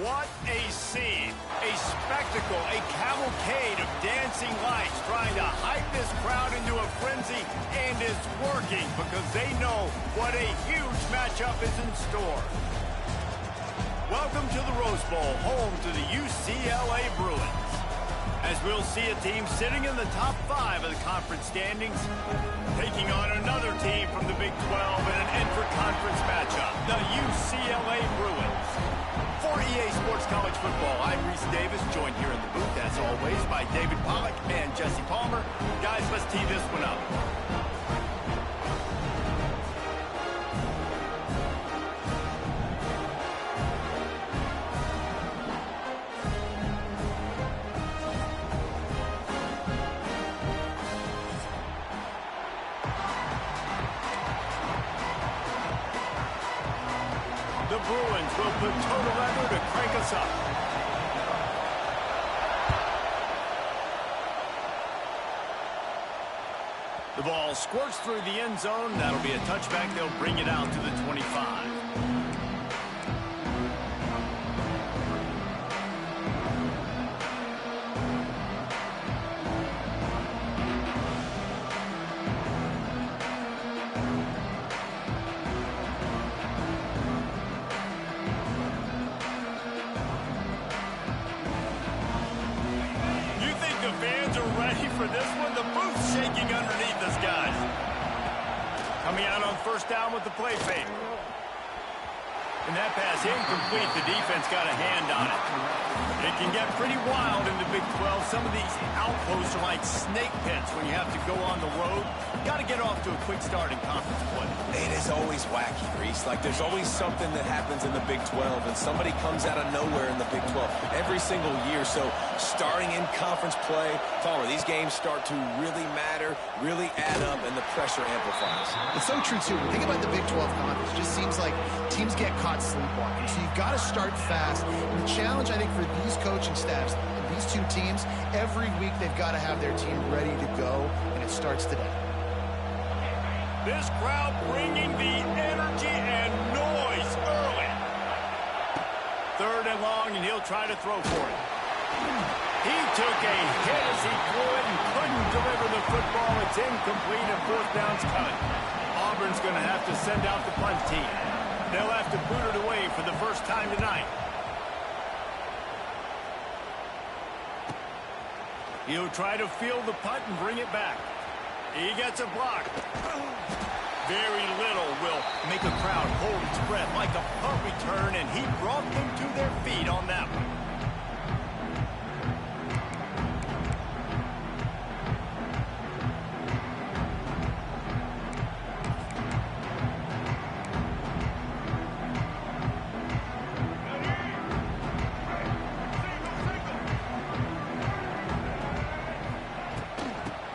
What a scene, a spectacle, a cavalcade of dancing lights trying to hype this crowd into a frenzy, and it's working because they know what a huge matchup is in store. Welcome to the Rose Bowl, home to the UCLA Bruins. As we'll see a team sitting in the top 5 of the conference standings, taking on another team from the Big 12 in an intra-conference matchup, the UCLA Bruins. For EA Sports College Football, I'm Reese Davis, joined here in the booth, as always, by David Pollack and Jesse Palmer. Guys, let's tee this one up. The Bruins will put total leather to crank us up. The ball squirts through the end zone. That'll be a touchback. They'll bring it out to the 25. For this one, the booth's shaking underneath us, guys. Coming out on first down with the play fake. And that pass incomplete. The defense got a hand on it. It can get pretty wild in the Big 12. Some of these outposts are like snake pits when you have to go on the road. Got to get off to a quick start in conference play. It is always wacky, Reese. Like, there's always something that happens in the Big 12, and somebody comes out of nowhere in the Big 12 every single year. So starting in conference play, Palmer, these games start to really matter, really add up, and the pressure amplifies. It's so true, too. Think about the Big 12 conference. It just seems like teams get caught sleepwalking. So you've got to start fast. And the challenge, I think, for these coaching staffs, these two teams, every week they've got to have their team ready to go, and it starts today. This crowd bringing the energy and noise early. 3rd and long, and he'll try to throw for it. He took a hit as he threw it and couldn't deliver the football. It's incomplete, and 4th down's coming. Auburn's going to have to send out the punt team. They'll have to boot it away for the first time tonight. He'll try to field the punt and bring it back. He gets a block. Very little will make a crowd hold its breath like a punt return, and he brought them to their feet on that one.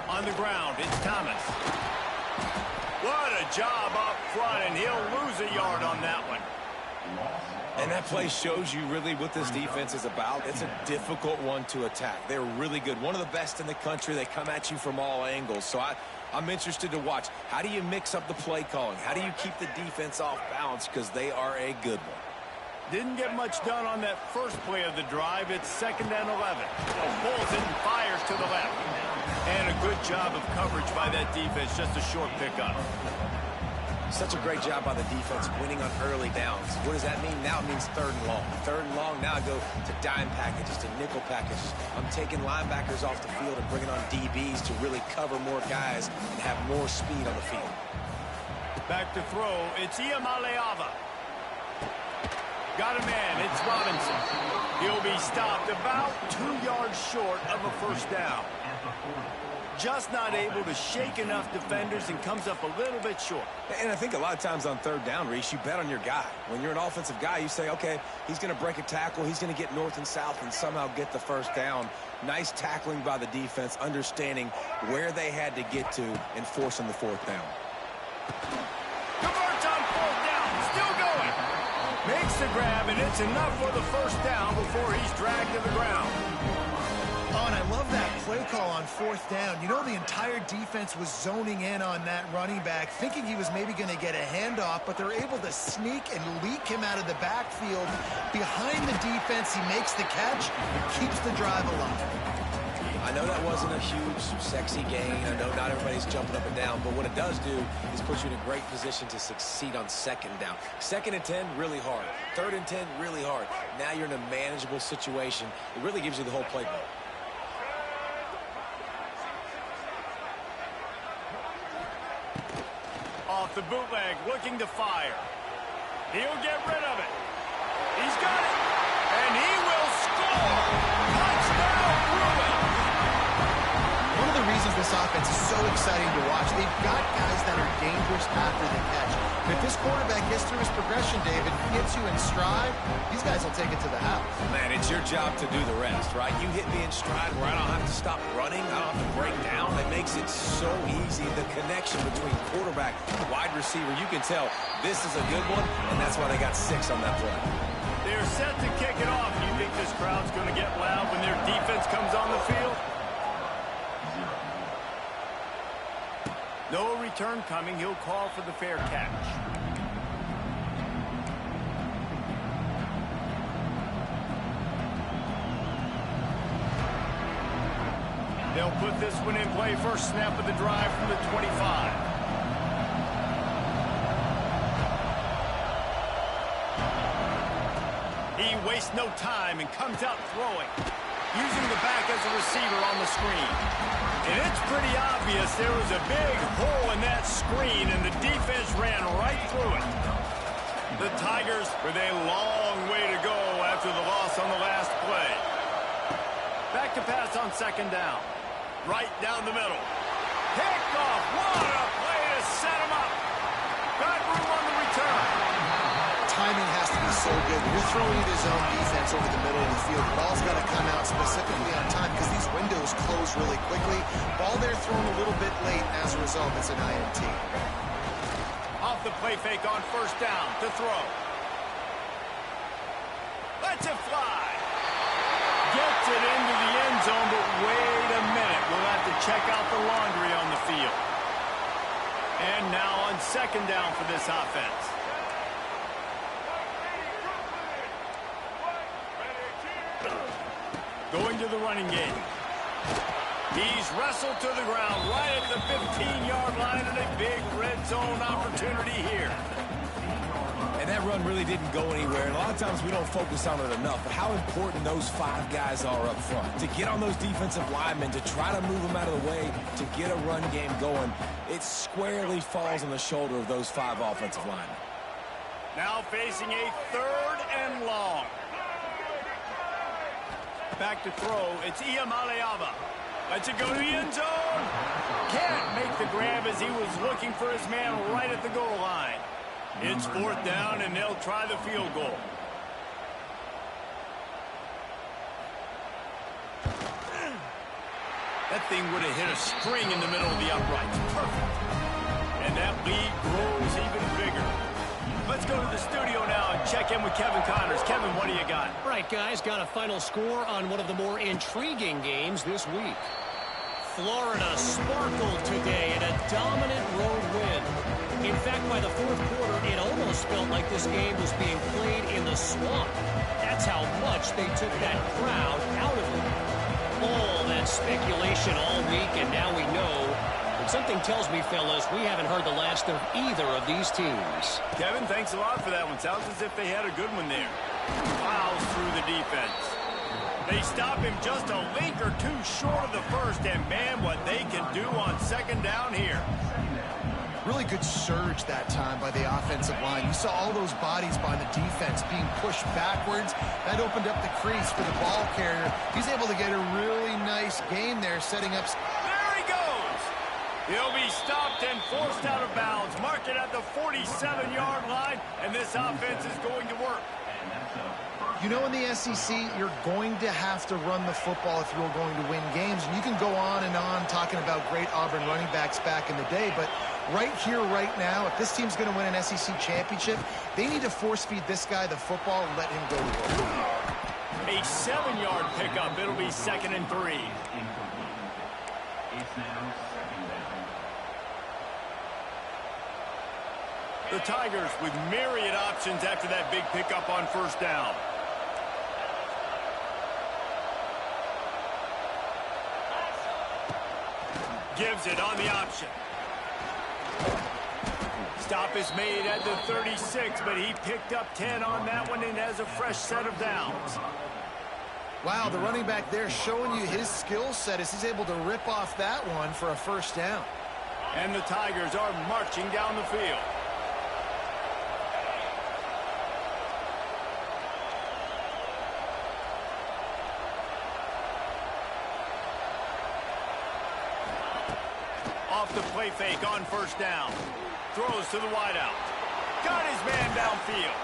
On the ground, it's Thomas. What a job up front, and he'll lose a yard on that one. And that play shows you really what this defense is about. It's a difficult one to attack. They're really good. One of the best in the country. They come at you from all angles. So I'm interested to watch. How do you mix up the play calling? How do you keep the defense off balance? Because they are a good one. Didn't get much done on that first play of the drive. It's 2nd and 11. Pulls it and fires to the left. And a good job of coverage by that defense. Just a short pickup. Such a great job by the defense winning on early downs. What does that mean? Now it means 3rd and long. 3rd and long, now I go to dime packages, to nickel packages. I'm taking linebackers off the field and bringing on DBs to really cover more guys and have more speed on the field. Back to throw. It's Iamaleava. Got a man. It's Robinson. He'll be stopped about 2 yards short of a first down. Just not able to shake enough defenders and comes up a little bit short. And I think a lot of times on 3rd down, Reese, you bet on your guy. When you're an offensive guy, you say, okay, he's going to break a tackle, he's going to get north and south and somehow get the first down. Nice tackling by the defense, understanding where they had to get to and forcing the 4th down. Converts on 4th down, still going. Makes the grab, and it's enough for the first down before he's dragged to the ground. Oh, and I love that play. play call on 4th down. You know, the entire defense was zoning in on that running back, thinking he was maybe going to get a handoff, but they're able to sneak and leak him out of the backfield. Behind the defense, he makes the catch and keeps the drive alive. I know that wasn't a huge, sexy gain. I know not everybody's jumping up and down, but what it does do is put you in a great position to succeed on 2nd down. 2nd and 10, really hard. 3rd and 10, really hard. Now you're in a manageable situation. It really gives you the whole playbook. Off the bootleg, looking to fire. He'll get rid of it. He's got it. And he will score. Touchdown, Bruins. One of the reasons this offense is so exciting to watch, they've got guys that are dangerous after the catch. And if this quarterback gets through his progression, David, gets you in stride, these guys will take it to the house. Man, it's your job to do the rest, right? You hit me in stride where I don't have to stop running. I don't have to break down. It makes it so easy. The connection between quarterback and wide receiver, you can tell this is a good one, and that's why they got 6 on that play. They're set to kick it off. You think this crowd's going to get loud when their defense comes on the field? No return coming. He'll call for the fair catch. They'll put this one in play. First snap of the drive from the 25. He wastes no time and comes out throwing, using the back as a receiver on the screen. And it's pretty obvious there was a big hole in that screen, and the defense ran right through it. The Tigers with a long way to go after the loss on the last play. Back to pass on 2nd down. Right down the middle. Picked off. What a play to set him up. Got room on the return. Timing has to be so good. When you're throwing his own defense over the middle of the field, the ball's got to come out specifically on time because these windows close really quickly. Ball there thrown a little bit late, and as a result, it's an INT. Off the play fake on 1st down to throw. Lets it fly. Gets it into the end zone, but wait a minute. We'll have to check out the laundry on the field. And now on 2nd down for this offense. Going to the running game. He's wrestled to the ground right at the 15-yard line, and a big red zone opportunity here. And that run really didn't go anywhere. And a lot of times we don't focus on it enough, but how important those 5 guys are up front. To get on those defensive linemen, to try to move them out of the way, to get a run game going, it squarely falls on the shoulder of those 5 offensive linemen. Now facing a 3rd and long. Back to throw. It's Iamaleava. Lets it go to the end zone. Can't make the grab as he was looking for his man right at the goal line. It's 4th down, and they'll try the field goal. That thing would have hit a string in the middle of the uprights. Perfect. And that lead grows even bigger. Let's go to the studio now and check in with Kevin Connors. Kevin, what do you got? Right, guys, got a final score on one of the more intriguing games this week. Florida sparkled today in a dominant road win. In fact, by the 4th quarter, it almost felt like this game was being played in the swamp. That's how much they took that crowd out of it. All that speculation all week, and now we know. But something tells me, fellas, we haven't heard the last of either of these teams. Kevin, thanks a lot for that one. Sounds as if they had a good one there. Fouls through the defense. They stop him just a link or two short of the first, and man, what they can do on 2nd down here. Really good surge that time by the offensive line. You saw all those bodies by the defense being pushed backwards. That opened up the crease for the ball carrier. He's able to get a really nice gain there, setting up. There he goes. He'll be stopped and forced out of bounds. Mark it at the 47-yard line, and this offense is going to work. You know, in the SEC, you're going to have to run the football if you're going to win games. And you can go on and on talking about great Auburn running backs back in the day, but right here, right now, if this team's going to win an SEC championship, they need to force-feed this guy the football and let him go to work. A 7-yard pickup. It'll be 2nd and 3. The Tigers with myriad options after that big pickup on first down. Gives it on the option. Stop is made at the 36, but he picked up 10 on that one and has a fresh set of downs. Wow, the running back there showing you his skill set as he's able to rip off that one for a first down. And the Tigers are marching down the field. Off the play fake on first down. Throws to the wideout. Got his man downfield.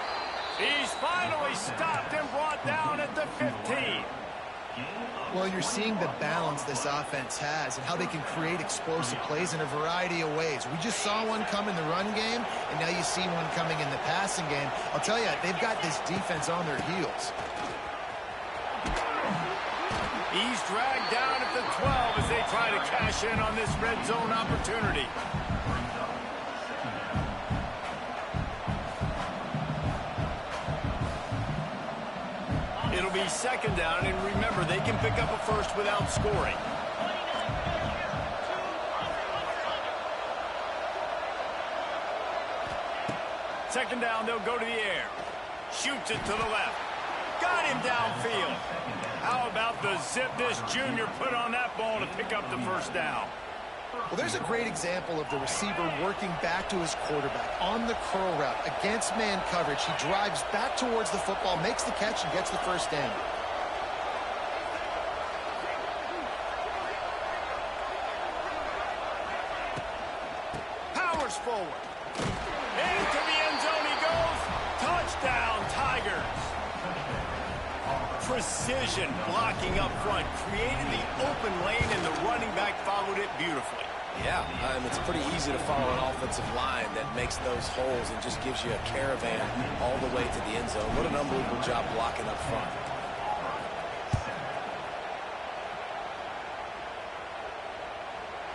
He's finally stopped and brought down at the 15. Well, you're seeing the balance this offense has and how they can create explosive plays in a variety of ways. We just saw one come in the run game, and now you see one coming in the passing game. I'll tell you, they've got this defense on their heels. He's dragged down at the 12 as they try to cash in on this red zone opportunity. It'll be second down, and remember, they can pick up a first without scoring. Second down, they'll go to the air. Shoots it to the left. Got him downfield. How about the zip this junior put on that ball to pick up the first down? Well, there's a great example of the receiver working back to his quarterback on the curl route against man coverage. He drives back towards the football, makes the catch, and gets the first down. Powers forward. Into the end zone he goes. Touchdown, Tigers. Precision blocking up front, created the open lane, and the running back followed it beautifully. Yeah, it's pretty easy to follow an offensive line that makes those holes and just gives you a caravan all the way to the end zone. What an unbelievable job blocking up front.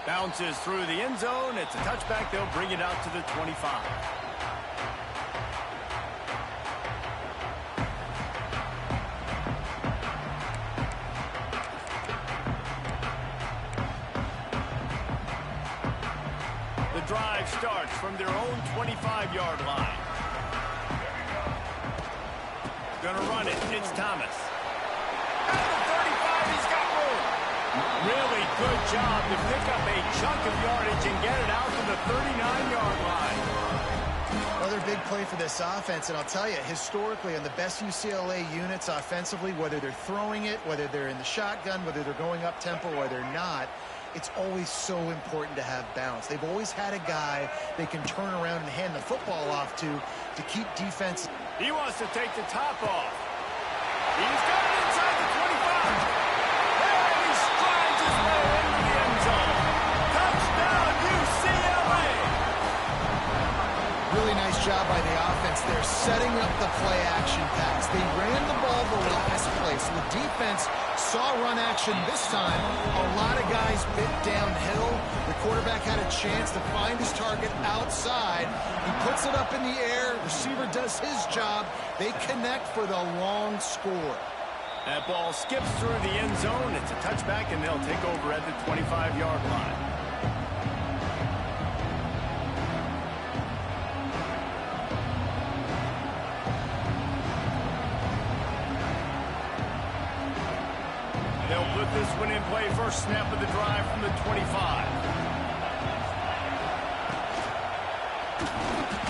Bounces through the end zone. It's a touchback. They'll bring it out to the 25. The drive starts from their own 25-yard line. Gonna run it. It's Thomas. At the 35, he's got room. Really good job to pick up a chunk of yardage and get it out to the 39-yard line. Another big play for this offense, and I'll tell you, historically, on the best UCLA units offensively, whether they're throwing it, whether they're in the shotgun, whether they're going up-tempo, or they're not, it's always so important to have balance. They've always had a guy they can turn around and hand the football off to keep defense. He wants to take the top off. He's got it inside the 25. And he strides his way into the end zone. Touchdown, UCLA. Really nice job by the offense there, setting up the play-action pass. They ran the ball the last play, so the defense saw run action this time. A lot of guys bit downhill. The quarterback had a chance to find his target outside. He puts it up in the air. Receiver does his job. They connect for the long score. That ball skips through the end zone. It's a touchback, and they'll take over at the 25-yard line. They'll put this one in play. First snap of the drive from the 25.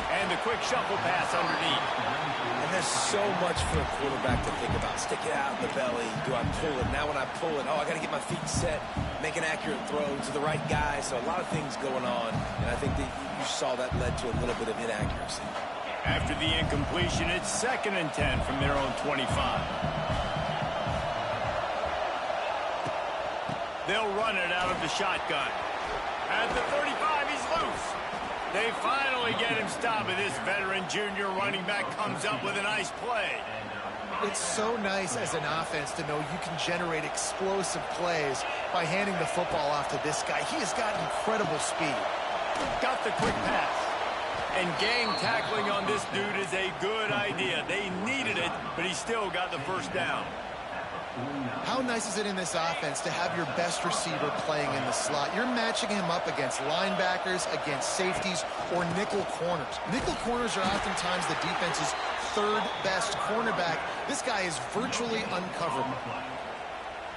And the quick shuffle pass underneath. And there's so much for a quarterback to think about. Stick it out in the belly. Do I pull it? Now when I pull it, I got to get my feet set, make an accurate throw to the right guy. So a lot of things going on. And I think that you saw that led to a little bit of inaccuracy. After the incompletion, it's 2nd and 10 from their own 25. They'll run it out of the shotgun. At the 35, he's loose. They finally get him stopped, and this veteran junior running back comes up with a nice play. It's so nice as an offense to know you can generate explosive plays by handing the football off to this guy. He has got incredible speed. Got the quick pass. And gang tackling on this dude is a good idea. They needed it, but he still got the first down. How nice is it in this offense to have your best receiver playing in the slot? You're matching him up against linebackers, against safeties, or nickel corners. Nickel corners are oftentimes the defense's third best cornerback. This guy is virtually uncoverable.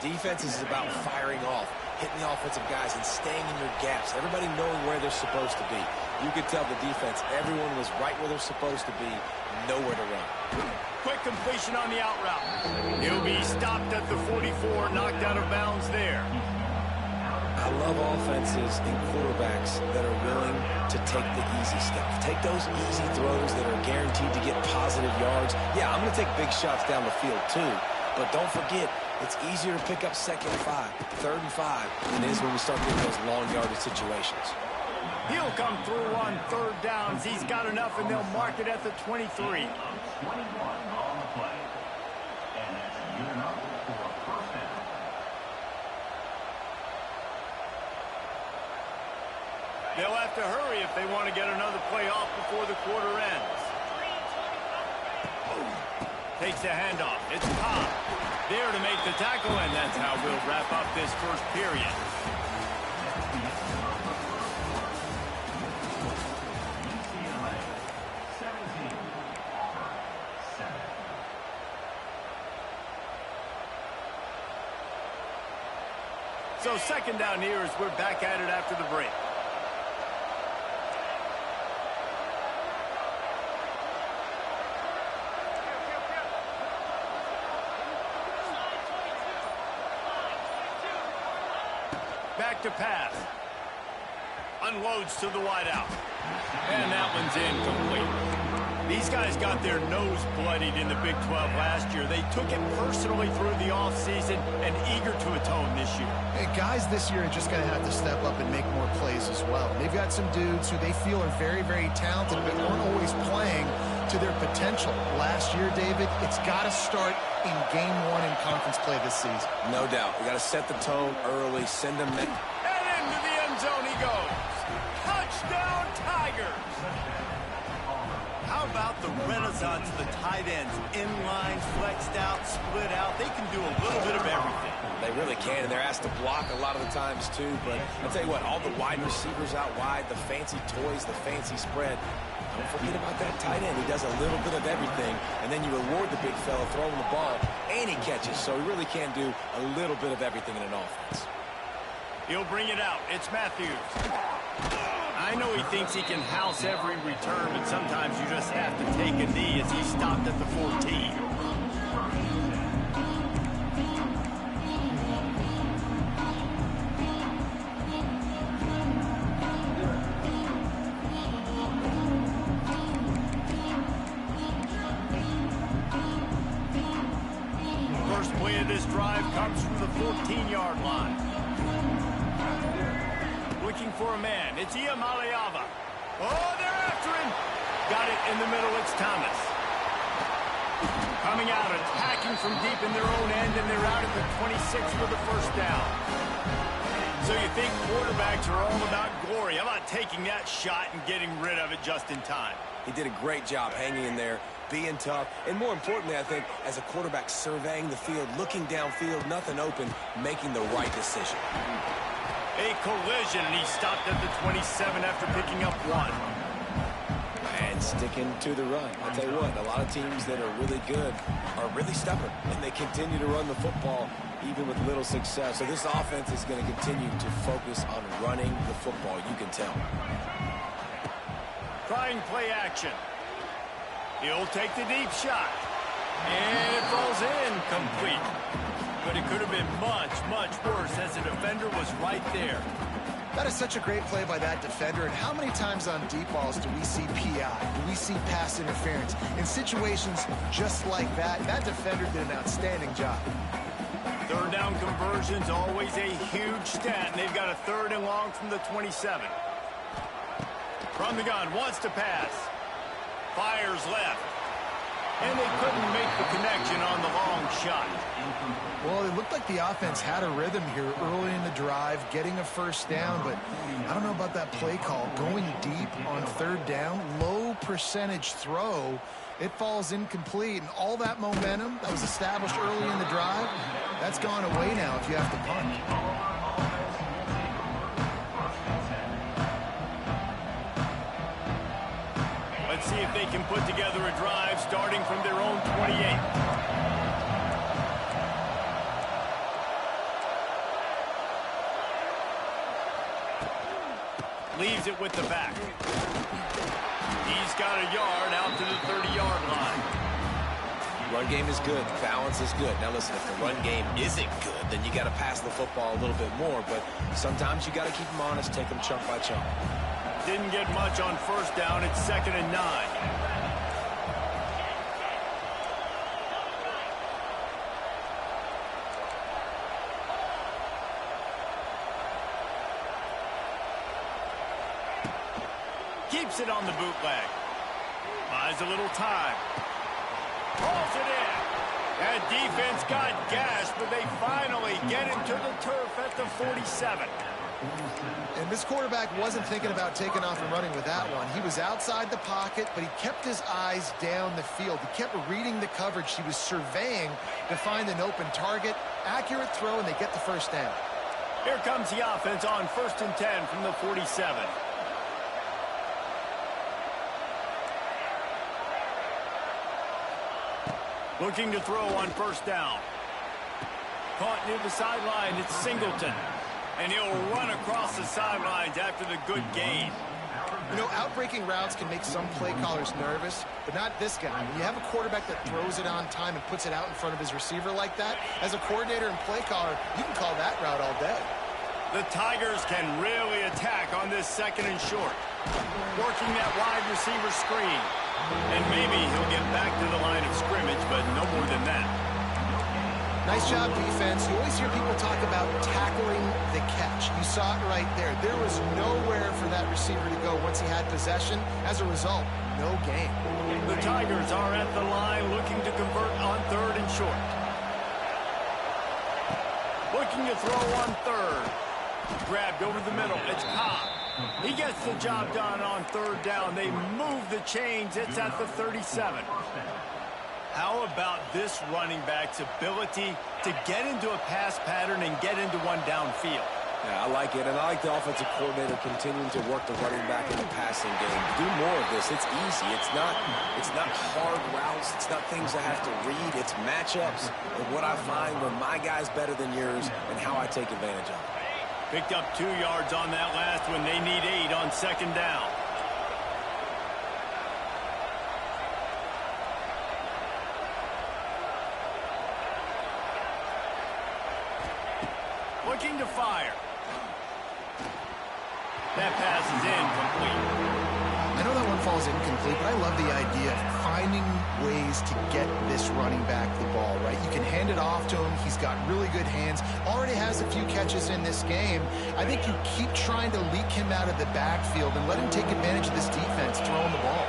Defense is about firing off, hitting the offensive guys, and staying in your gaps. Everybody knowing where they're supposed to be. You could tell the defense, everyone was right where they're supposed to be, nowhere to run. Quick completion on the out route. He'll be stopped at the 44, knocked out of bounds there. I love offenses and quarterbacks that are willing to take the easy stuff. Take those easy throws that are guaranteed to get positive yards. Yeah, I'm going to take big shots down the field too, but don't forget, it's easier to pick up 2nd and 5, 3rd and 5 than it is when we start getting those long yardage situations. He'll come through on 3rd downs. He's got enough, and they'll mark it at the 23. They'll have to hurry if they want to get another play off before the quarter ends. Takes the handoff. It's Cobb. There to make the tackle, and that's how we'll wrap up this first period. So 2nd down here as we're back at it after the break. Back to pass. Unloads to the wideout. And that one's incomplete. These guys got their nose bloodied in the Big 12 last year. They took it personally through the offseason and eager to atone this year. Hey, guys this year are just going to have to step up and make more plays as well. They've got some dudes who they feel are very, very talented but weren't always playing to their potential. Last year, David, it's got to start in Game 1 in conference play this season. No doubt. We got to set the tone early, send them... And into the end zone he goes. Touchdown, Tigers! How about the renaissance of the tight ends? Inline, flexed out, split out. They can do a little bit of everything. They really can, and they're asked to block a lot of the times, too. But I'll tell you what, all the wide receivers out wide, the fancy toys, the fancy spread, don't forget about that tight end. He does a little bit of everything, and then you reward the big fella throwing the ball, and he catches. So he really can do a little bit of everything in an offense. He'll bring it out. It's Matthews. I know he thinks he can house every return, but sometimes you just have to take a knee as he's stopped at the 14. First play of this drive comes from the 14-yard line. Looking for a man. It's Iamaleava. Oh, they're after him. Got it in the middle. It's Thomas. Coming out, attacking from deep in their own end, and they're out at the 26 for the first down. So you think quarterbacks are all about glory. How about taking that shot and getting rid of it just in time? He did a great job hanging in there, being tough, and more importantly, I think, as a quarterback, surveying the field, looking downfield, nothing open, making the right decision. A collision, and he stopped at the 27 after picking up 1. And sticking to the run. I'll tell you what, a lot of teams that are really good are really stubborn, and they continue to run the football even with little success. So this offense is going to continue to focus on running the football, you can tell. Trying play action. He'll take the deep shot. And it falls in, complete. But it could have been much, much worse as the defender was right there. That is such a great play by that defender. And how many times on deep balls do we see PI? Do we see pass interference? In situations just like that, that defender did an outstanding job. Third down conversions, always a huge stat. And they've got a 3rd and long from the 27. From the gun, wants to pass. Fires left. And they couldn't make the connection on the long shot. Well, it looked like the offense had a rhythm here early in the drive, getting a first down, but I don't know about that play call. Going deep on third down, low percentage throw, it falls incomplete, and all that momentum that was established early in the drive, that's gone away now if you have to punt. Let's see if they can put together a drive starting from their own 28. Leaves it with the back. He's got a yard out to the 30-yard line. Run game is good. Balance is good. Now listen, if the run game isn't good, then you got to pass the football a little bit more. But sometimes you got to keep them honest, take them chunk by chunk. Didn't get much on first down. It's 2nd and 9. Keeps it on the bootleg. Buys a little time. Pulls it in. That defense got gashed, but they finally get him to the turf at the 47. And this quarterback wasn't thinking about taking off and running with that one. He was outside the pocket, but he kept his eyes down the field. He kept reading the coverage. He was surveying to find an open target. Accurate throw, and they get the first down. Here comes the offense on 1st and 10 from the 47. Looking to throw on first down. Caught near the sideline. It's Singleton. And he'll run across the sidelines after the good gain. You know, outbreaking routes can make some play callers nervous, but not this guy. When you have a quarterback that throws it on time and puts it out in front of his receiver like that, as a coordinator and play caller, you can call that route all day. The Tigers can really attack on this 2nd and short. Working that wide receiver screen. And maybe he'll get back to the line of scrimmage, but no more than that. Nice job, defense. You always hear people talk about tackling the catch. You saw it right there. There was nowhere for that receiver to go once he had possession. As a result, no gain. The Tigers are at the line looking to convert on 3rd and short. Looking to throw on 3rd. Grabbed over the middle. It's Cobb. He gets the job done on 3rd down. They move the chains. It's at the 37. How about this running back's ability to get into a pass pattern and get into one downfield? Yeah, I like it, and I like the offensive coordinator continuing to work the running back in the passing game. Do more of this. It's easy. It's not hard routes. It's not things I have to read. It's matchups and what I find when my guy's better than yours and how I take advantage of it. Picked up 2 yards on that last one. They need 8 on 2nd down. Looking to fire. That pass is incomplete. I know that one falls incomplete, but I love the idea of finding ways to get this running back the ball, right? You can hand it off to him. He's got really good hands. Already has a few catches in this game. I think you keep trying to leak him out of the backfield and let him take advantage of this defense throwing the ball.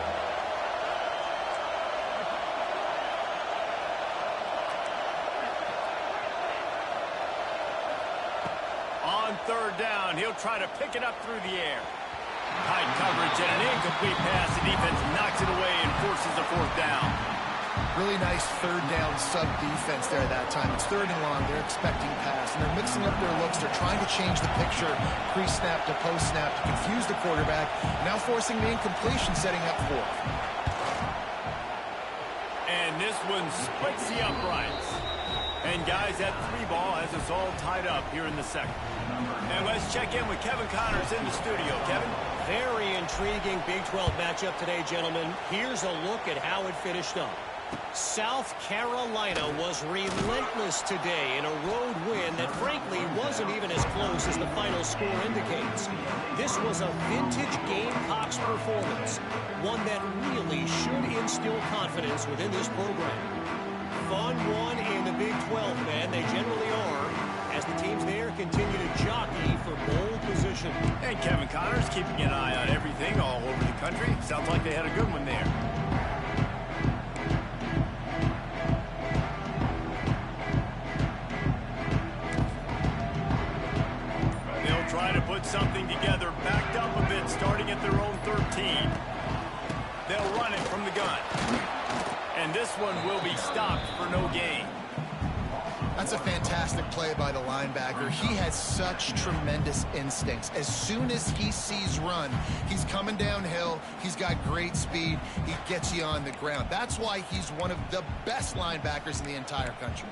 On 3rd down, he'll try to pick it up through the air. Tight coverage and an incomplete pass. The defense knocks it away and forces the 4th down. Really nice 3rd down sub-defense there that time. It's 3rd and long. They're expecting pass, and they're mixing up their looks. They're trying to change the picture pre-snap to post-snap to confuse the quarterback. Now forcing the incompletion, setting up 4th. And this one splits the uprights. And guys, that 3-ball has us all tied up here in the 2nd. And let's check in with Kevin Connors in the studio. Kevin? Very intriguing Big 12 matchup today, gentlemen. Here's a look at how it finished up. South Carolina was relentless today in a road win that frankly wasn't even as close as the final score indicates. This was a vintage Gamecocks performance, one that really should instill confidence within this program. Fun one in the Big 12, man. They generally are. as the teams there continue to jockey for pole position. And Kevin Connor's keeping an eye on everything all over the country. Sounds like they had a good one there. They'll try to put something together, backed up a bit, starting at their own 13. They'll run it from the gun. And this one will be stopped for no gain. That's a fantastic play by the linebacker. He has such tremendous instincts. As soon as he sees run, he's coming downhill. He's got great speed. He gets you on the ground. That's why he's one of the best linebackers in the entire country.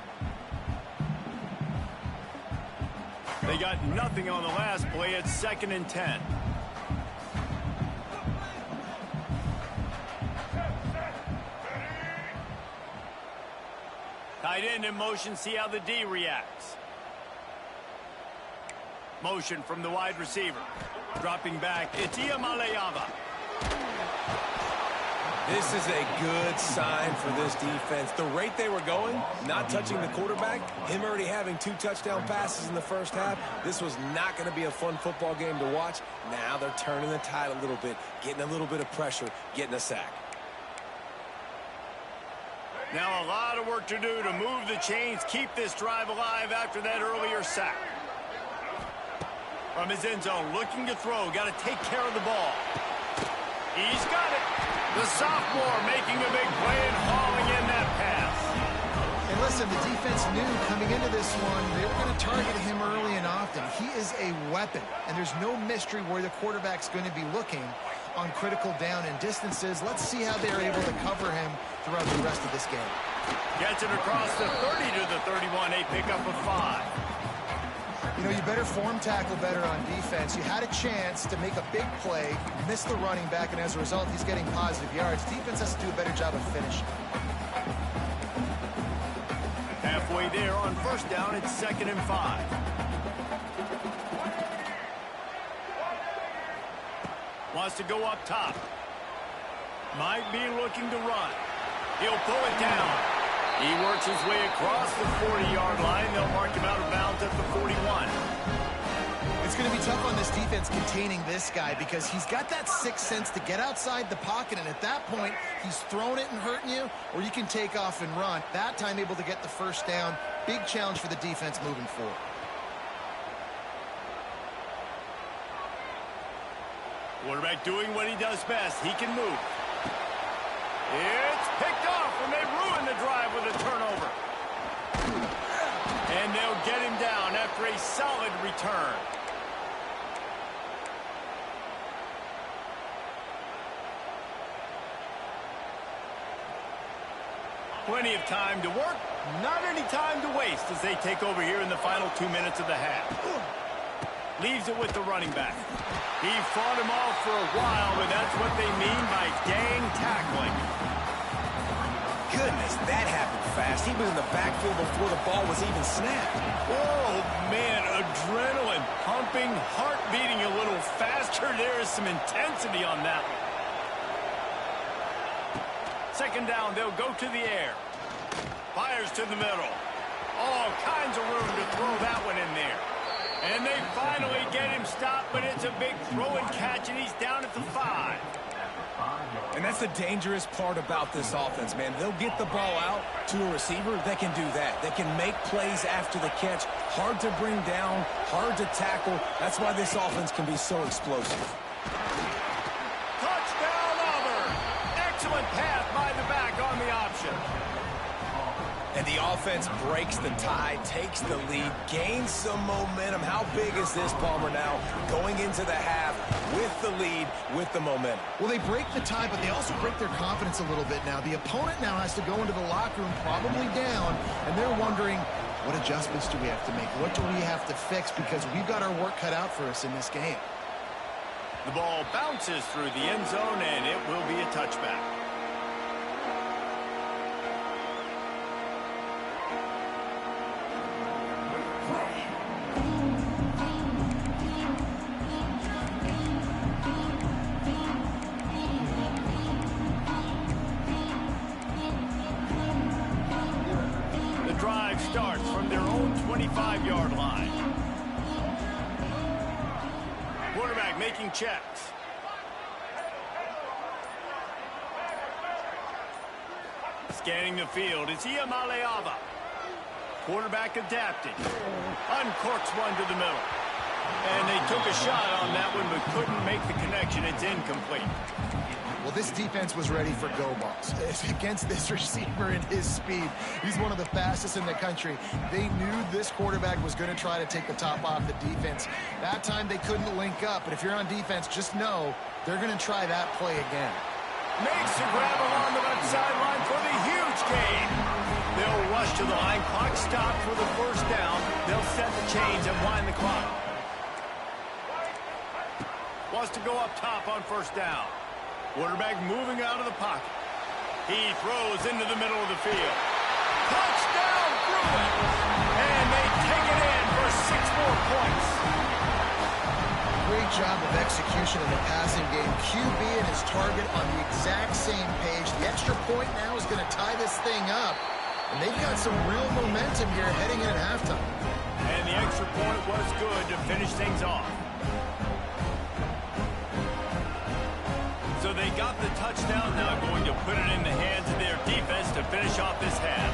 They got nothing on the last play. It's 2nd and 10. Tight end in motion, see how the D reacts. Motion from the wide receiver. Dropping back, it's Iamaleava. This is a good sign for this defense. The rate they were going, not touching the quarterback, him already having 2 touchdown passes in the first half, this was not going to be a fun football game to watch. Now they're turning the tide a little bit, getting a little bit of pressure, getting a sack. Now a lot of work to do to move the chains, keep this drive alive after that earlier sack. From his end zone, looking to throw, got to take care of the ball. He's got it. The sophomore making a big play and hauling in that pass. And listen, the defense knew coming into this one, they were going to target him early and often. He is a weapon, and there's no mystery where the quarterback's going to be looking on critical down and distances. Let's see how they're able to cover him throughout the rest of this game. Gets it across the 30 to the 31, a pickup of 5. You know, you better form tackle better on defense. You had a chance to make a big play, miss the running back, and as a result, he's getting positive yards. Defense has to do a better job of finishing. Halfway there on 1st down, it's 2nd and 5. Wants to go up top. Might be looking to run. He'll pull it down. He works his way across the 40-yard line. They'll mark him out of bounds at the 41. It's going to be tough on this defense containing this guy because he's got that sixth sense to get outside the pocket, and at that point, he's throwing it and hurting you, or you can take off and run. That time able to get the 1st down. Big challenge for the defense moving forward. Quarterback doing what he does best. He can move. It's picked off, and they ruin the drive with a turnover. And they'll get him down after a solid return. Plenty of time to work, not any time to waste as they take over here in the final 2 minutes of the half. Leaves it with the running back. He fought him off for a while, but that's what they mean by gang tackling. Goodness, that happened fast. He was in the backfield before the ball was even snapped. Oh, man, adrenaline pumping, heart beating a little faster. There is some intensity on that one. 2nd down, they'll go to the air. Fires to the middle. All kinds of room to throw that one in there. And they finally get him stopped, but it's a big throw and catch, and he's down at the 5. And that's the dangerous part about this offense, man. They'll get the ball out to a receiver that can do that. They can make plays after the catch. Hard to bring down, hard to tackle. That's why this offense can be so explosive. Touchdown, Auburn! Excellent pass by the back on the option. And the offense breaks the tie, takes the lead, gains some momentum. How big is this, Palmer, now? Going into the half with the lead, with the momentum. Well, they break the tie, but they also break their confidence a little bit now. The opponent now has to go into the locker room probably down, and they're wondering, what adjustments do we have to make? What do we have to fix? Because we've got our work cut out for us in this game. The ball bounces through the end zone, and it will be a touchback. starts from their own 25-yard line. Quarterback making checks. Scanning the field, it's Iamaleava. Quarterback adapting. Uncorks one to the middle. And they took a shot on that one, but couldn't make the connection. It's incomplete. Well, this defense was ready for go balls. Against this receiver and his speed, he's one of the fastest in the country. They knew this quarterback was going to try to take the top off the defense. That time they couldn't link up, but if you're on defense, just know they're going to try that play again. Makes the grab along the left sideline for the huge gain. They'll rush to the line. Clock stopped for the first down. They'll set the chains and wind the clock. Wants to go up top on first down. Quarterback moving out of the pocket. He throws into the middle of the field. Touchdown, Bruins! And they take it in for 6 more points. Great job of execution in the passing game. QB and his target on the exact same page. The extra point now is going to tie this thing up. And they've got some real momentum here heading in at halftime. And the extra point was good to finish things off. So they got the touchdown, now going to put it in the hands of their defense to finish off this half.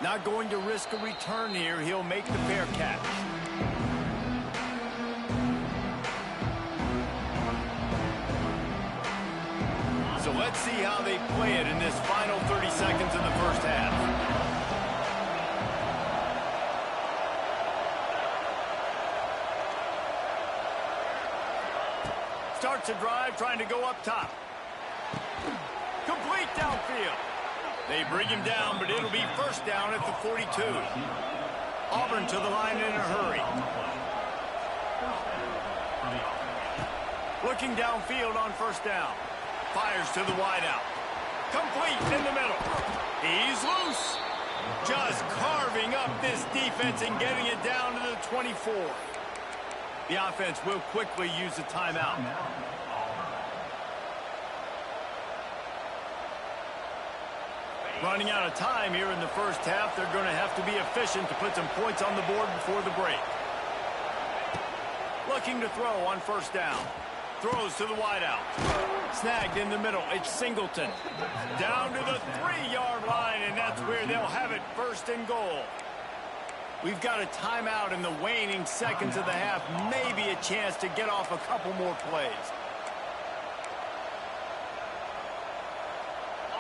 Not going to risk a return here. He'll make the fair catch. So let's see how they play it in this final 30 seconds in the first half. Starts a drive trying to go up top. Complete downfield. They bring him down, but it'll be first down at the 42. Auburn to the line in a hurry. Looking downfield on first down. Fires to the wideout. Complete in the middle. He's loose. Just carving up this defense and getting it down to the 24. The offense will quickly use a timeout. Running out of time here in the first half. They're going to have to be efficient to put some points on the board before the break. Looking to throw on first down. Throws to the wideout. Snagged in the middle. It's Singleton. Down to the 3-yard line, and that's where they'll have it, first and goal. We've got a timeout in the waning seconds of the half. Maybe a chance to get off a couple more plays.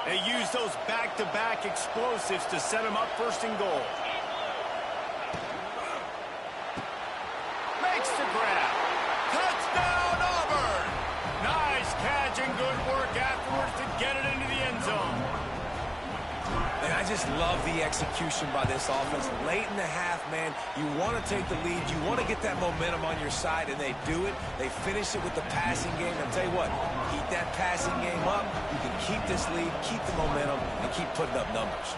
They use those back-to-back explosives to set them up first and goal. Makes the grab. Touchdown, Auburn! Nice catch and good work afterwards to get it into the end zone. And I just love the execution by this offense. Late in the half, man, you want to take the lead. You want to get that momentum on your side, and they do it. They finish it with the passing game. I'll tell you what, keep that passing game up. You can keep this lead, keep the momentum, and keep putting up numbers.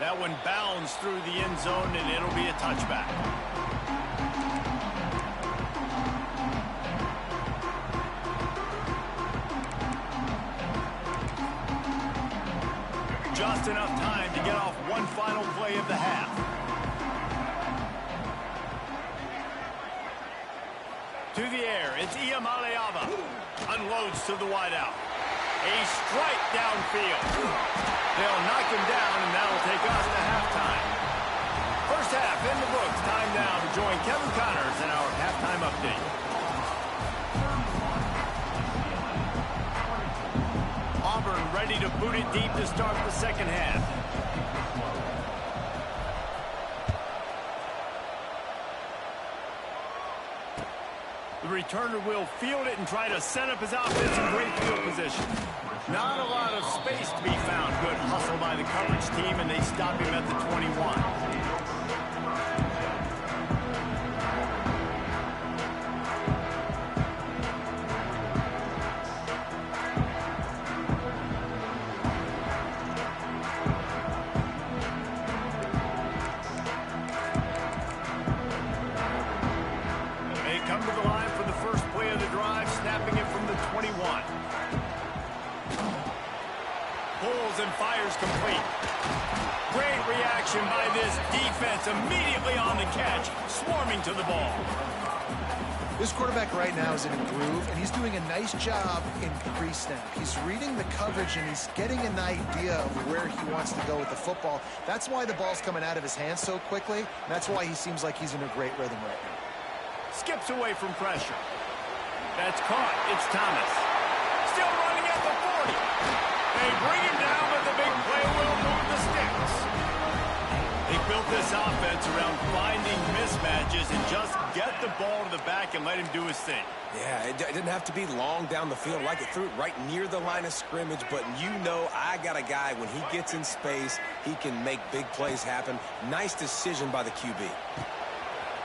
That one bounds through the end zone, and it'll be a touchback. Just enough time to get off one final play of the half. To the air, it's Iamaleava. Unloads to the wideout. A strike downfield. They'll knock him down, and that'll take us to halftime. First half in the books. Time now to join Kevin Connors in our halftime update. Auburn ready to boot it deep to start the second half. The returner will field it and try to set up his offense in great field position. Not a lot of space to be found. Good hustle by the coverage team, and they stop him at the 21. throws and fires complete. Great reaction by this defense, immediately on the catch, swarming to the ball. This quarterback right now is in a groove, and he's doing a nice job in pre-snap. He's reading the coverage, and he's getting an idea of where he wants to go with the football. That's why the ball's coming out of his hands so quickly, and that's why he seems like he's in a great rhythm right now. Skips away from pressure. That's caught. It's Thomas. Still running at the 40. They bring him down, but the big play will move the sticks. They built this offense around finding mismatches and just get the ball to the back and let him do his thing. Yeah, it didn't have to be long down the field. Like it threw it right near the line of scrimmage, but you know I got a guy, when he gets in space, he can make big plays happen. Nice decision by the QB.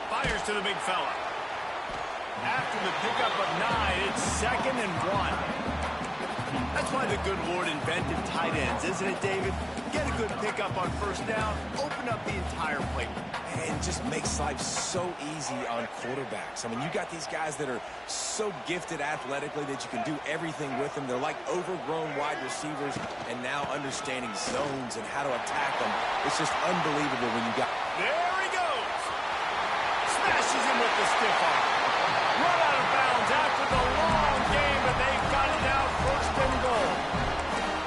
Fires to the big fella. After the pickup of 9, it's 2nd and 1. That's why the good Lord invented tight ends, isn't it, David? Get a good pickup on first down, open up the entire plate. And it just makes life so easy on quarterbacks. I mean, you got these guys that are so gifted athletically that you can do everything with them. They're like overgrown wide receivers, and now understanding zones and how to attack them. It's just unbelievable when you got... There he goes! Smashes him with the stiff arm. Run out of bounds after the long game, but they've got it now 1st and goal.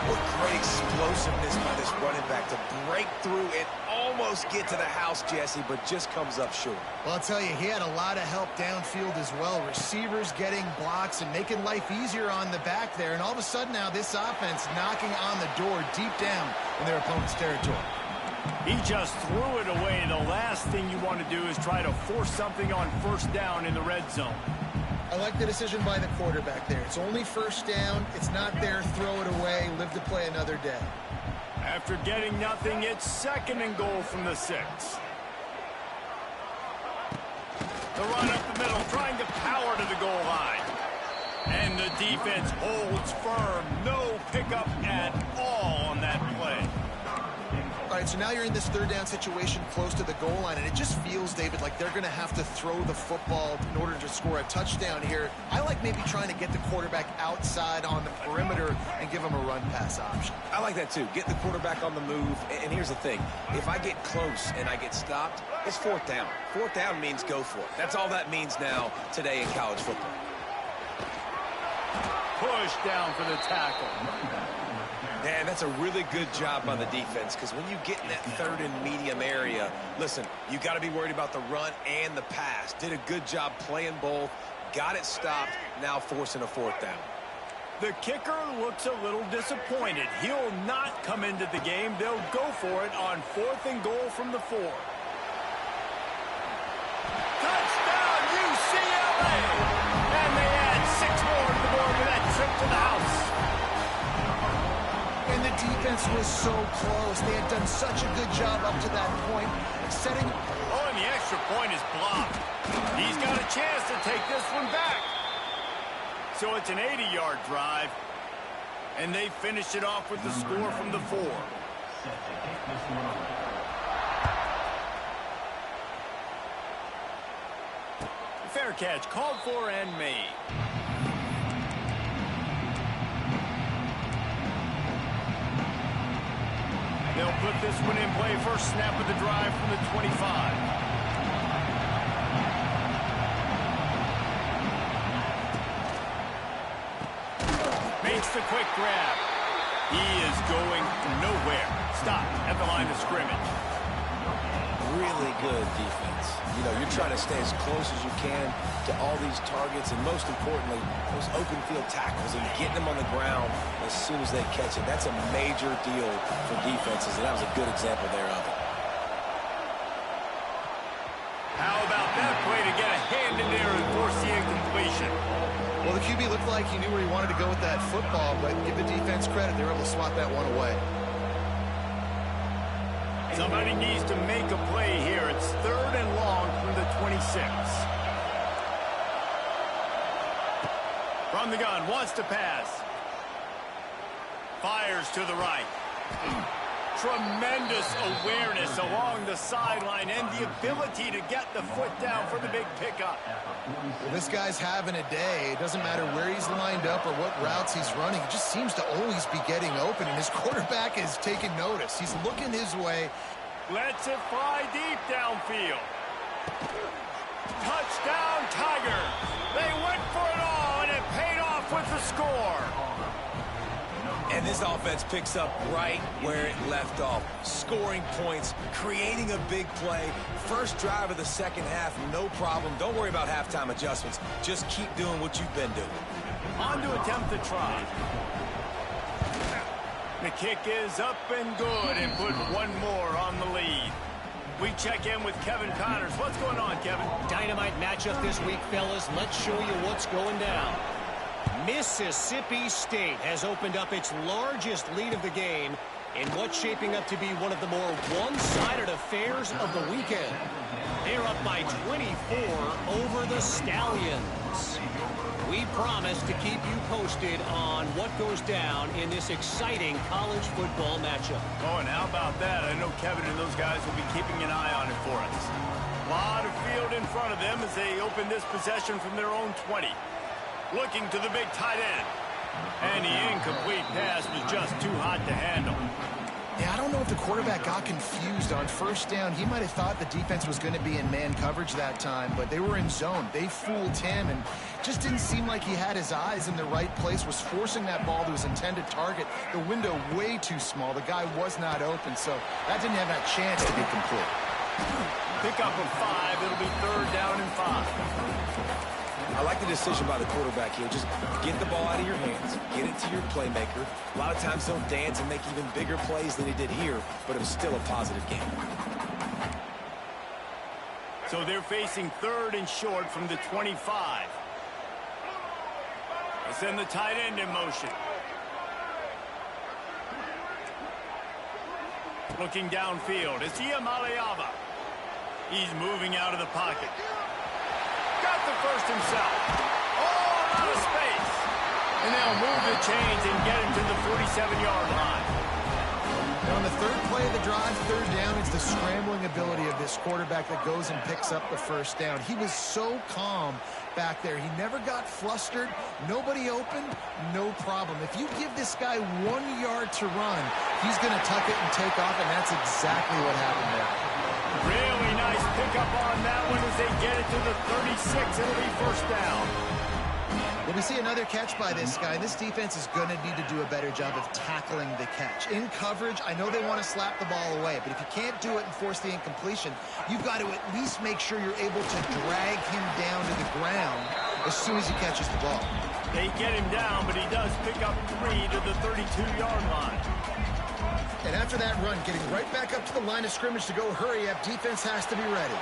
What great explosiveness by this running back to break through and almost get to the house, Jesse, but just comes up short. Well, I'll tell you, he had a lot of help downfield as well. Receivers getting blocks and making life easier on the back there. And all of a sudden now this offense knocking on the door deep down in their opponent's territory. He just threw it away. The last thing you want to do is try to force something on first down in the red zone. I like the decision by the quarterback there. It's only first down. It's not there. Throw it away. Live to play another day. After getting nothing, it's 2nd and goal from the 6. The run up the middle, trying to power to the goal line. And the defense holds firm. No pickup at all on that play. All right, so now you're in this 3rd down situation close to the goal line, and it just feels, David, like they're going to have to throw the football in order to score a touchdown here. I like maybe trying to get the quarterback outside on the perimeter and give him a run-pass option. I like that, too. Get the quarterback on the move. And here's the thing. If I get close and I get stopped, it's 4th down. 4th down means go for it. That's all that means now today in college football. Push down for the tackle. Man, that's a really good job by the defense, because when you get in that 3rd and medium area, listen, you got to be worried about the run and the pass. Did a good job playing both, got it stopped, now forcing a 4th down. The kicker looks a little disappointed. He'll not come into the game. They'll go for it on 4th and goal from the 4. Touchdown, UCLA! And they add 6 more to the board with that trip to the house. And the defense was so close. They had done such a good job up to that point, setting... Oh, and the extra point is blocked. He's got a chance to take this one back. So it's an 80-yard drive, and they finished it off with the score from the 4. Fair catch, called for and made. They'll put this one in play. First snap of the drive from the 25. Makes the quick grab. He is going nowhere. Stop at the line of scrimmage. Really good defense. You know, you're trying to stay as close as you can to all these targets, and most importantly, those open field tackles and getting them on the ground as soon as they catch it. That's a major deal for defenses, and that was a good example there of it. How about that play to get a hand in there and force the incompletion? Well, the QB looked like he knew where he wanted to go with that football, but give the defense credit. They were able to swat that one away. Somebody needs to make a play here. It's 3rd and long from the 26. From the gun, wants to pass. Fires to the right. Tremendous awareness along the sideline and the ability to get the foot down for the big pickup. Well, this guy's having a day. It doesn't matter where he's lined up or what routes he's running. He just seems to always be getting open, and his quarterback is taking notice. He's looking his way. Lets it fly deep downfield. Touchdown, Tigers. They went for it all, and it paid off with the score. And this offense picks up right where it left off. Scoring points, creating a big play. First drive of the second half, no problem. Don't worry about halftime adjustments. Just keep doing what you've been doing. On to attempt the try. The kick is up and good, and put one more on the lead. We check in with Kevin Connors. What's going on, Kevin? Dynamite matchup this week, fellas. Let's show you what's going down. Mississippi State has opened up its largest lead of the game in what's shaping up to be one of the more one-sided affairs of the weekend. They're up by 24 over the Stallions. We promise to keep you posted on what goes down in this exciting college football matchup. Oh, and how about that? I know Kevin and those guys will be keeping an eye on it for us. A lot of field in front of them as they open this possession from their own 20. Looking to the big tight end. And the incomplete pass was just too hot to handle. Yeah, I don't know if the quarterback got confused on first down. He might have thought the defense was going to be in man coverage that time, but they were in zone. They fooled him, and just didn't seem like he had his eyes in the right place, was forcing that ball to his intended target. The window way too small. The guy was not open, so that didn't have that chance to be complete. Pick up of 5. It'll be 3rd down and 5. I like the decision by the quarterback here. Just get the ball out of your hands. Get it to your playmaker. A lot of times he'll dance and make even bigger plays than he did here, but it was still a positive game. So they're facing 3rd and short from the 25. They send the tight end in motion. Looking downfield. It's Iamaleava. He's moving out of the pocket. Got the first himself. Oh, out of space. And they'll move the chains and get him to the 47-yard line. Now on the 3rd play of the drive, 3rd down, it's the scrambling ability of this quarterback that goes and picks up the first down. He was so calm back there. He never got flustered. Nobody open, no problem. If you give this guy 1 yard to run, he's going to tuck it and take off, and that's exactly what happened there. Really nice pickup on that one as they get it to the 36. It'll be 1st down. Well, we see another catch by this guy. This defense is going to need to do a better job of tackling the catch. In coverage, I know they want to slap the ball away, but if you can't do it and force the incompletion, you've got to at least make sure you're able to drag him down to the ground as soon as he catches the ball. They get him down, but he does pick up 3 to the 32-yard line. And after that run, getting right back up to the line of scrimmage to go hurry up, defense has to be ready.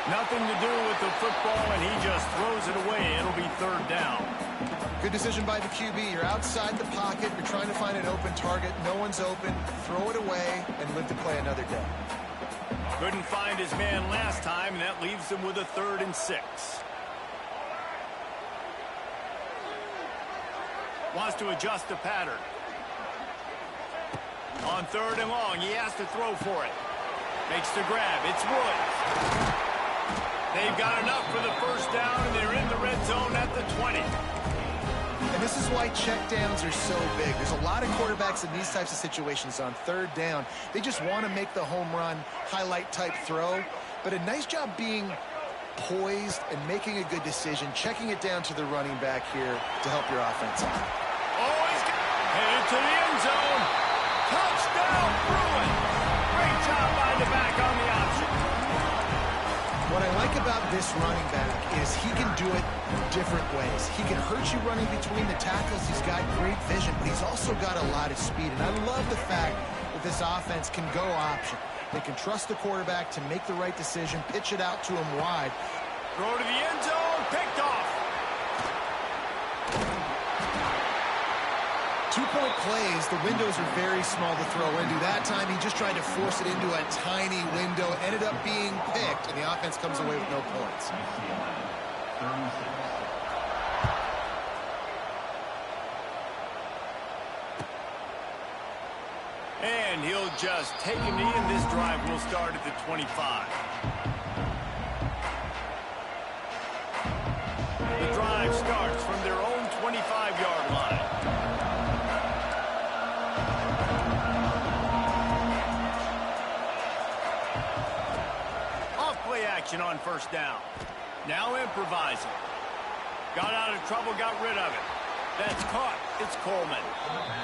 Nothing to do with the football, and he just throws it away. It'll be 3rd down. Good decision by the QB. You're outside the pocket. You're trying to find an open target. No one's open. Throw it away and live to play another day. Couldn't find his man last time, and that leaves him with a 3rd and 6. Wants to adjust the pattern. On 3rd and long, he has to throw for it. Makes the grab. It's Woods. They've got enough for the 1st down, and they're in the red zone at the 20. And this is why checkdowns are so big. There's a lot of quarterbacks in these types of situations on 3rd down. They just want to make the home run, highlight-type throw. But a nice job being poised and making a good decision, checking it down to the running back here to help your offense out. Oh, he's headed to the end zone. Touchdown, Bruins. Great job by the back on the option. What I like about this running back is he can do it different ways. He can hurt you running between the tackles. He's got great vision, but he's also got a lot of speed. And I love the fact that this offense can go option. They can trust the quarterback to make the right decision, pitch it out to him wide. Throw to the end zone, picked off. 2-point plays, the windows are very small to throw into. That time, he just tried to force it into a tiny window, ended up being picked, and the offense comes away with no points. And he'll just take a knee, and this drive will start at the 25. The drive starts from their own 25-yard line. Off-play action on first down. Now improvising. Got out of trouble, got rid of it. That's caught. It's Coleman.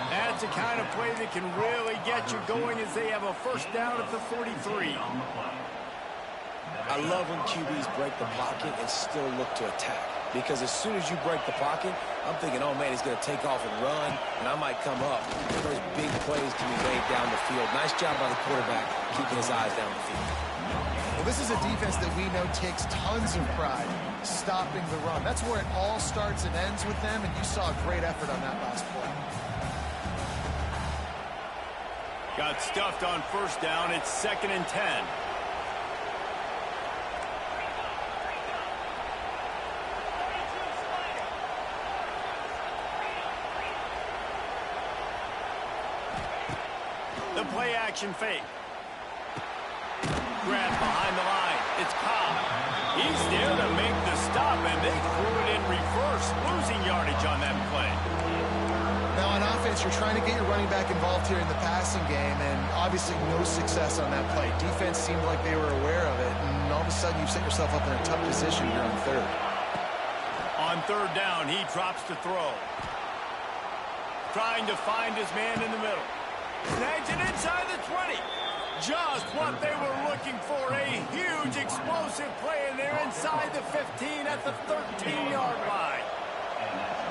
That's the kind of play that can really get you going as they have a first down at the 43. I love when QBs break the pocket and still look to attack. Because as soon as you break the pocket, I'm thinking, oh, man, he's going to take off and run, and I might come up. Those big plays can be made down the field. Nice job by the quarterback keeping his eyes down the field. Well, this is a defense that we know takes tons of pride stopping the run. That's where it all starts and ends with them, and you saw a great effort on that last play. Got stuffed on first down. It's 2nd and 10. The play action fake. Grab behind the line. It's Cobb. He's there to make the stop, and they threw it in reverse, losing yardage on that play. Now, on offense, you're trying to get your running back involved here in the passing game, and obviously no success on that play. Defense seemed like they were aware of it, and all of a sudden you've set yourself up in a tough position here on third. On third down, he drops to throw. Trying to find his man in the middle. Snags it inside the 20. Just what they were looking for, a huge explosive play, and they're inside the 15 at the 13-yard line.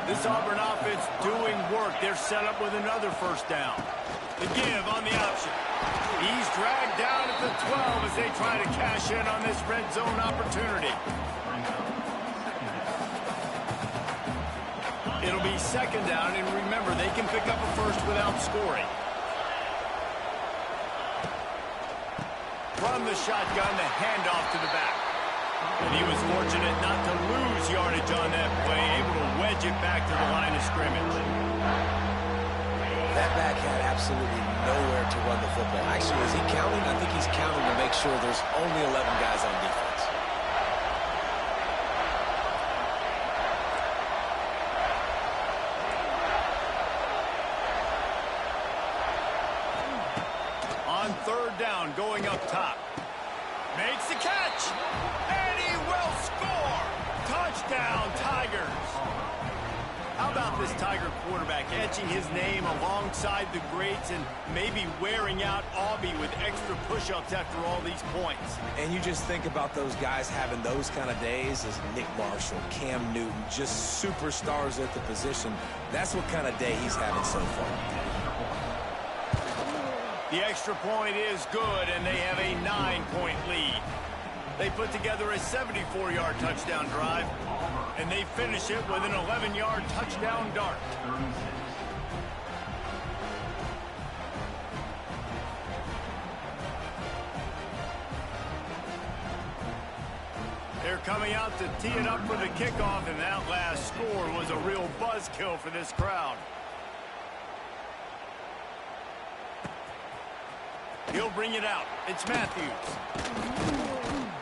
This Auburn offense doing work. They're set up with another first down. The give on the option. He's dragged down at the 12 as they try to cash in on this red zone opportunity. It'll be 2nd down, and remember, they can pick up a first without scoring. From the shotgun, the handoff to the back. And he was fortunate not to lose yardage on that play, able to wedge it back to the line of scrimmage. That back had absolutely nowhere to run the football. Actually, is he counting? I think he's counting to make sure there's only 11 guys on defense. On third down, going up top. Makes the catch, and he will score. Touchdown, Tigers. How about this Tiger quarterback etching his name alongside the greats and maybe wearing out Aubie with extra push-ups after all these points? And you just think about those guys having those kind of days as Nick Marshall, Cam Newton, just superstars at the position. That's what kind of day he's having so far. The extra point is good, and they have a 9-point lead. They put together a 74-yard touchdown drive, and they finish it with an 11-yard touchdown dart. They're coming out to tee it up for the kickoff, and that last score was a real buzzkill for this crowd. He'll bring it out. It's Matthews.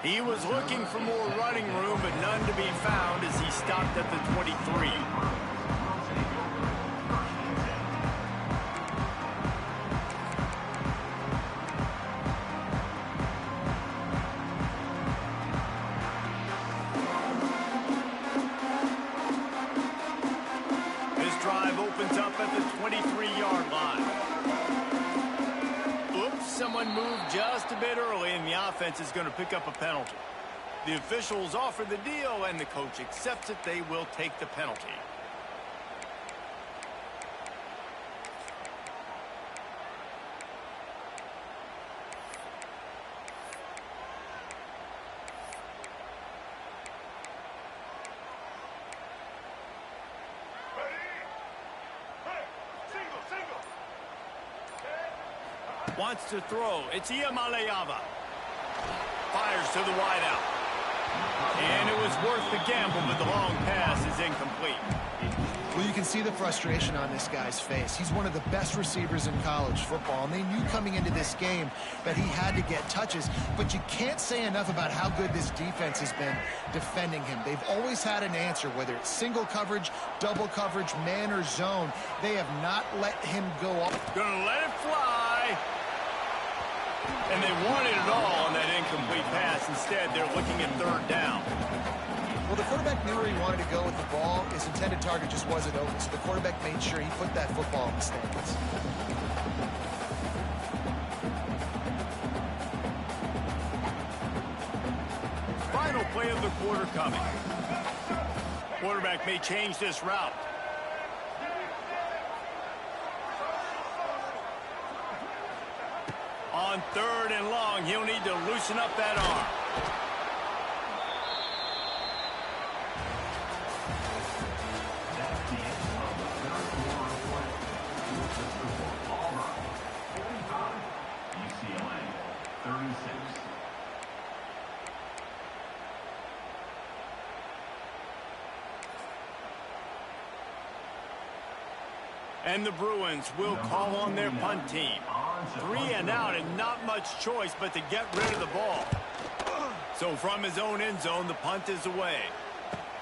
He was looking for more running room, but none to be found as he stopped at the 23. This drive opens up at the 23-yard line. Someone moved just a bit early, and the offense is going to pick up a penalty. The officials offer the deal, and the coach accepts it. They will take the penalty. Wants to throw. It's Iamaleava. Fires to the wideout. And it was worth the gamble, but the long pass is incomplete. Well, you can see the frustration on this guy's face. He's one of the best receivers in college football, and they knew coming into this game that he had to get touches, but you can't say enough about how good this defense has been defending him. They've always had an answer, whether it's single coverage, double coverage, man, or zone. They have not let him go off. Gonna let it fly. And they wanted it all on that incomplete pass. Instead, they're looking at third down. Well, the quarterback knew where he wanted to go with the ball. His intended target just wasn't open, so the quarterback made sure he put that football in the stands. Final play of the quarter coming. Quarterback may change this route. On third and long, he'll need to loosen up that arm. UCLA 36. And the Bruins will call on their punt team. 3 and out and not much choice but to get rid of the ball. So from his own end zone, the punt is away.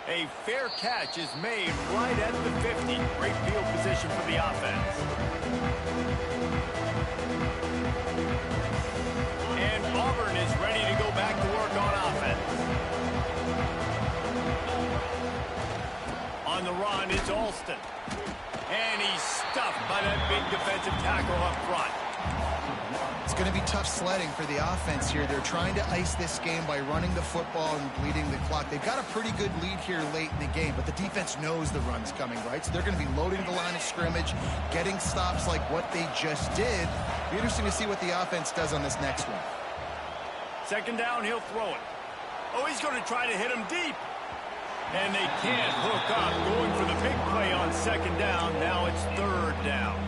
A fair catch is made right at the 50. Great field position for the offense. And Auburn is ready to go back to work on offense. On the run, it's Alston. And he's stuffed by that big defensive tackle up front. It's going to be tough sledding for the offense here. They're trying to ice this game by running the football and bleeding the clock. They've got a pretty good lead here late in the game, but the defense knows the run's coming, right? So they're going to be loading the line of scrimmage, getting stops like what they just did. Be interesting to see what the offense does on this next one. Second down, he'll throw it. Oh, he's going to try to hit him deep. And they can't hook up, going for the big play on second down. Now it's third down.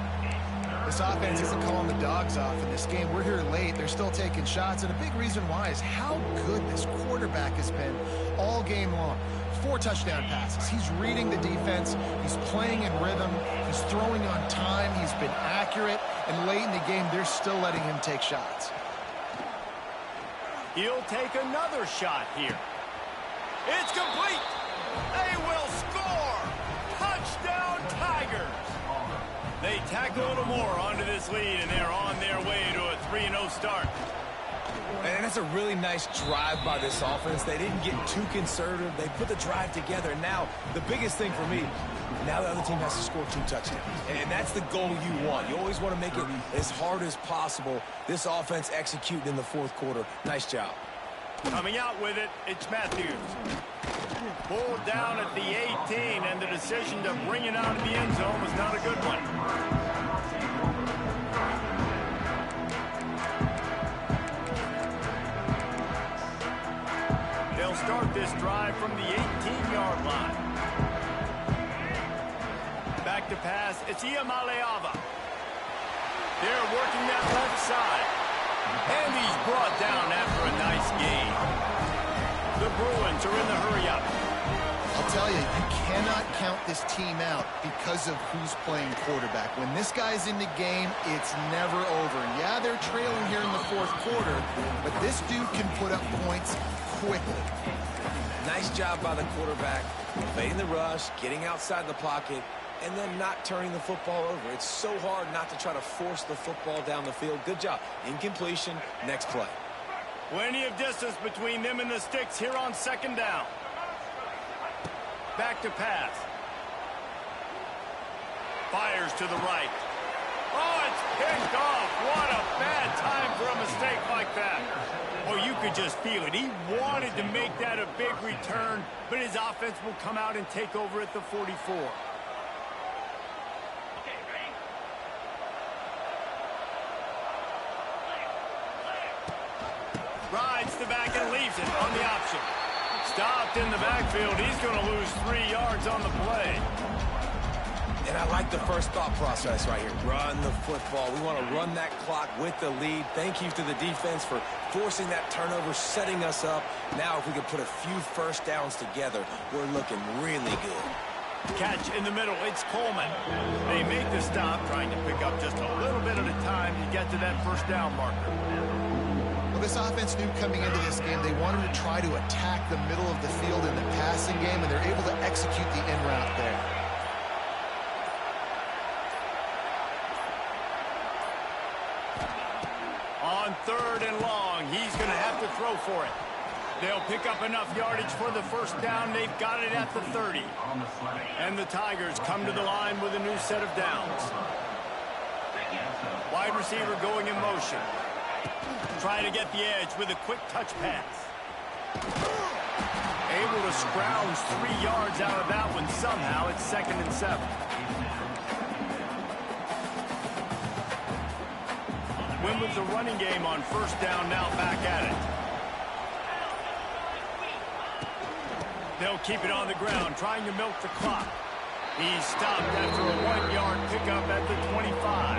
This offense isn't calling the dogs off in this game. We're here late. They're still taking shots, and a big reason why is how good this quarterback has been all game long. 4 touchdown passes. He's reading the defense. He's playing in rhythm. He's throwing on time. He's been accurate, and late in the game, they're still letting him take shots. He'll take another shot here. It's complete. They will score. Touchdown, Tigers. They tack a little more onto this lead, and they're on their way to a 3-0 start. And that's a really nice drive by this offense. They didn't get too conservative. They put the drive together. Now, the biggest thing for me, now the other team has to score 2 touchdowns. And that's the goal you want. You always want to make it as hard as possible. This offense executed in the fourth quarter. Nice job. Coming out with it, it's Matthews. Pulled down at the 18, and the decision to bring it out of the end zone was not a good one. They'll start this drive from the 18-yard line. Back to pass, it's Iamaleava. They're working that left side. And he's brought down after a nice gain. The Bruins are in the hurry-up. I'll tell you, you cannot count this team out because of who's playing quarterback. When this guy's in the game, it's never over. Yeah, they're trailing here in the fourth quarter, but this dude can put up points quickly. Nice job by the quarterback, evading the rush, getting outside the pocket, and then not turning the football over. It's so hard not to try to force the football down the field. Good job. Incompletion, next play. Plenty of distance between them and the sticks here on second down. Back to pass. Fires to the right. Oh, it's picked off. What a bad time for a mistake like that. Oh, you could just feel it. He wanted to make that a big return, but his offense will come out and take over at the 44. Rides the back and leaves it on the option. Stopped in the backfield. He's going to lose 3 yards on the play. And I like the first thought process right here. Run the football. We want to run that clock with the lead. Thank you to the defense for forcing that turnover, setting us up. Now if we could put a few first downs together, we're looking really good. Catch in the middle. It's Coleman. They make the stop, trying to pick up just a little bit at a time to get to that first down marker. Well, this offense knew coming into this game they wanted to try to attack the middle of the field in the passing game, and they're able to execute the in route there. On 3rd and long, he's going to have to throw for it. They'll pick up enough yardage for the first down. They've got it at the 30. And the Tigers come to the line with a new set of downs. Wide receiver going in motion. Trying to get the edge with a quick touch pass. Able to scrounge 3 yards out of that one somehow. It's 2nd and 7. Win with the running game on first down, now back at it. They'll keep it on the ground, trying to milk the clock. He's stopped after a 1-yard pickup at the 25.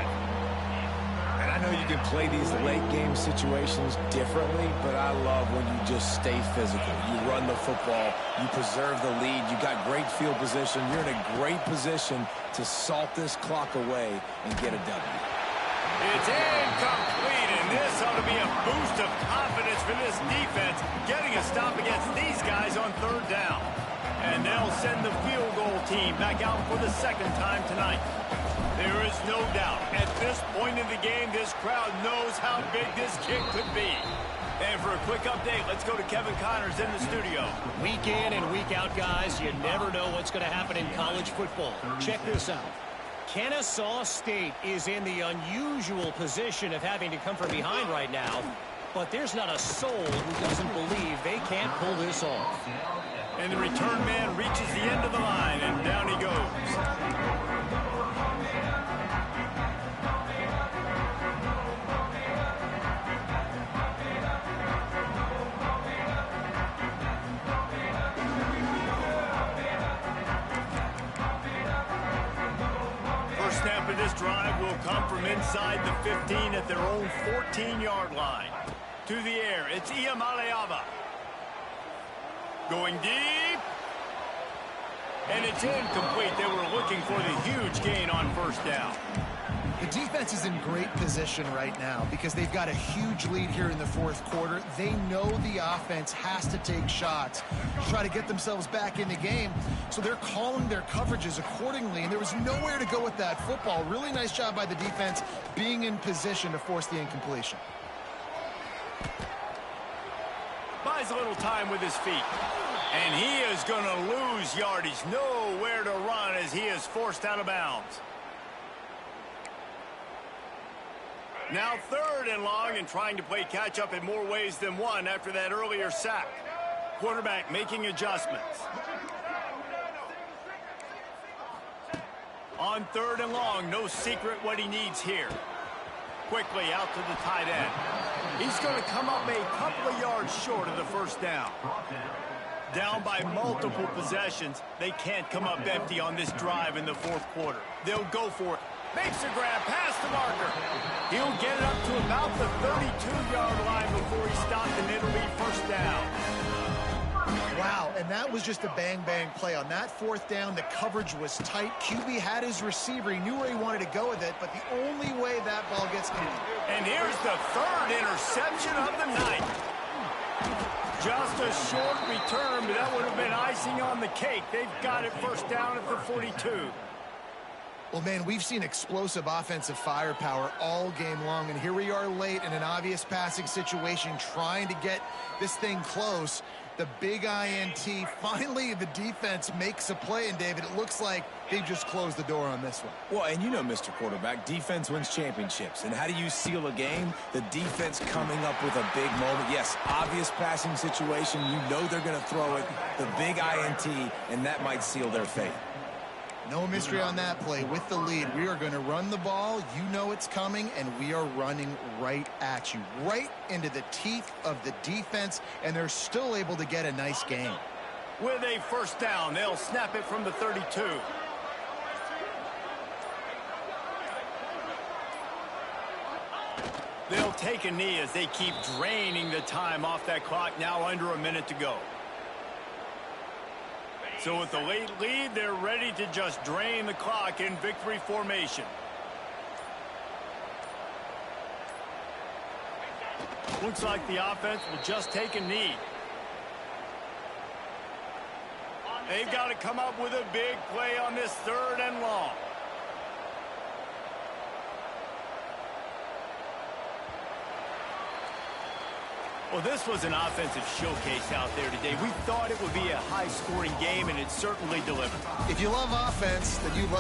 And I know you can play these late game situations differently, but I love when you just stay physical. You run the football, you preserve the lead, you got great field position. You're in a great position to salt this clock away and get a W. It's incomplete, and this ought to be a boost of confidence for this defense, getting a stop against these guys on 3rd down. And they'll send the field goal team back out for the 2nd time tonight. There is no doubt, at this point in the game, this crowd knows how big this kick could be. And for a quick update, let's go to Kevin Connors in the studio. Week in and week out, guys, you never know what's going to happen in college football. Check this out. Kennesaw State is in the unusual position of having to come from behind right now, but there's not a soul who doesn't believe they can't pull this off. And the return man reaches the end of the line, and down he goes. Snap of this drive will come from inside the 15 at their own 14-yard line. To the air, it's Iamaleava. Going deep. And it's incomplete. They were looking for the huge gain on first down. The defense is in great position right now because they've got a huge lead here in the 4th quarter. They know the offense has to take shots to try to get themselves back in the game, so they're calling their coverages accordingly, and there was nowhere to go with that football. Really nice job by the defense being in position to force the incompletion. Buys a little time with his feet. And he is going to lose yardage. Nowhere to run as he is forced out of bounds. Now 3rd and long, and trying to play catch-up in more ways than one after that earlier sack. Quarterback making adjustments. On 3rd and long, no secret what he needs here. Quickly out to the tight end. He's going to come up a couple of yards short of the first down. Down by multiple possessions, they can't come up empty on this drive in the 4th quarter. They'll go for it. Makes a grab past the marker. He'll get it up to about the 32-yard line before he stopped, and it'll be first down. Wow, and that was just a bang-bang play. On that 4th down, the coverage was tight. QB had his receiver. He knew where he wanted to go with it, but the only way that ball gets complete. And here's the 3rd interception of the night. Just a short return, but that would have been icing on the cake. They've got it first down at the 42. Well, man, we've seen explosive offensive firepower all game long, and here we are late in an obvious passing situation trying to get this thing close. The big INT, finally the defense makes a play, and David, it looks like they've just closed the door on this one. Well, and you know, Mr. Quarterback, defense wins championships. And how do you seal a game? The defense coming up with a big moment. Yes, obvious passing situation. You know they're going to throw it. The big INT, and that might seal their fate. No mystery on that play. With the lead, we are going to run the ball. You know it's coming, and we are running right at you, right into the teeth of the defense, and they're still able to get a nice gain. With a first down, they'll snap it from the 32. They'll take a knee as they keep draining the time off that clock, now under a minute to go. So with the late lead, they're ready to just drain the clock in victory formation. Looks like the offense will just take a knee. They've got to come up with a big play on this 3rd and long. Well, this was an offensive showcase out there today. We thought it would be a high-scoring game, and it certainly delivered. If you love offense, then you love